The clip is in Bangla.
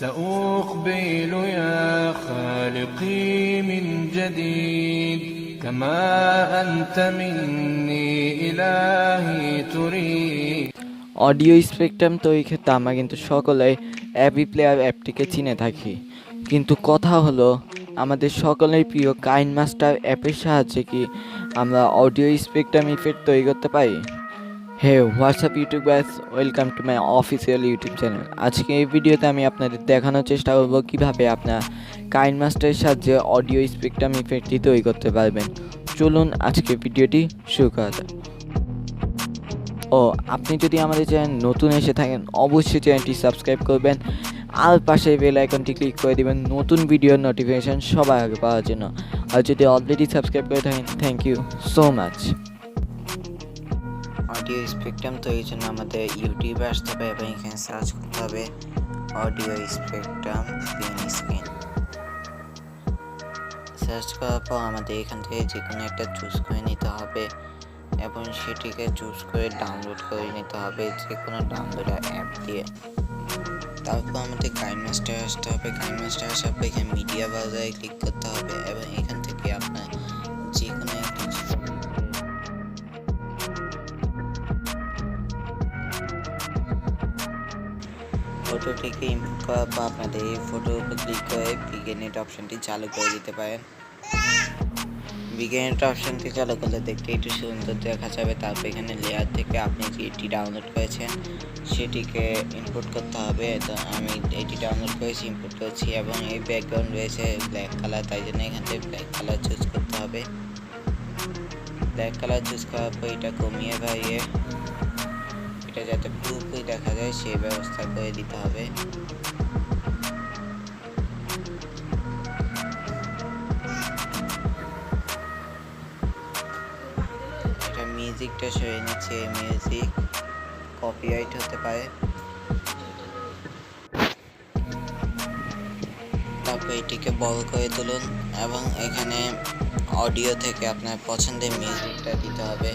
سأقبل يا خالقي من جديد كما أنت مني إلهي تريد। অডিও স্পেকট্রাম তৈরির ক্ষেত্রে আমরা কিন্তু সকলেই অ্যাপি প্লেয়ার অ্যাপটিকে চিনে থাকি, কিন্তু কথা হলো আমাদের সকলের প্রিয় কাইনমাস্টার অ্যাপের সাহায্যে কি আমরা অডিও স্পেকট্রাম ইফেক্ট তৈরি করতে পারি? Hey WhatsApp YouTubers, welcome to my official YouTube channel. আজকে এই ভিডিওতে আমি আপনাদের দেখানোর চেষ্টা করব কীভাবে আপনার কাইনমাস্টারের সাহায্যে অডিও স্পেকট্রাম ইফেক্টটি তৈরি করতে পারবেন। চলুন আজকে ভিডিওটি শুরু করা যাক। ও আপনি যদি আমাদের চ্যানেল নতুন এসে থাকেন অবশ্যই চ্যানেলটি সাবস্ক্রাইব করবেন আর পাশে বেল আইকনটি ক্লিক করে দেবেন নতুন ভিডিওর নোটিফিকেশান সবার আগে পাওয়ার জন্য। আর যদি অলরেডি সাবস্ক্রাইব করে থাকেন thank you so much. Audio spectrum তৈরির জন্য আমাদের ইউটিউবে আসতে হবে এবং এখানে সার্চ করতে হবে audio spectrum green screen. Search করার পর আমাদের এখান থেকে যে কোনো একটা চুজ করে নিতে হবে এবং সেটিকে চুজ করে ডাউনলোড করে নিতে হবে যে কোনো ডাউনলোড অ্যাপ দিয়ে। তারপর আমাদের কাইনমাস্টার আসতে হবে। কাইনমাস্টার আসার পর এখানে মিডিয়া ব্রাউজারে ক্লিক করতে হবে এবং এখান থেকে আপনার যে কোনো একটি ফটোটিকে ইম্পোর্ট করার পর আপনাদের এই ফটোর উপর ক্লিক করে বিগিনেট অপশনটি চালু করে দিতে পারেন। বিগিনেট অপশনটি চালু করলে দেখতে একটু সুন্দর দেখা যাবে। তারপর এখানে লেয়ার থেকে আপনি যেটি ডাউনলোড করেছেন সেটিকে ইম্পোর্ট করতে হবে। তো আমি এটি ডাউনলোড করেছি, ইম্পোর্ট করেছি এবং এই ব্যাকগ্রাউন্ড রয়েছে ব্ল্যাক কালার, তাই জন্য এখান থেকে ব্ল্যাক কালার চুজ করতে হবে। ব্ল্যাক কালার চুজ করার পর এটা কমিয়ে বাড়িয়ে এটা যাতে পুরোপুরি দেখা যায় সেই ব্যবস্থা করে দিতে হবে। এটা মিউজিকটা সরিয়ে নিচ্ছে, মিউজিক কপিরাইট হতে পারে। তারপর এটিকে বড় করে তুলুন এবং এখানে অডিও থেকে আপনার পছন্দের মিউজিকটা দিতে হবে।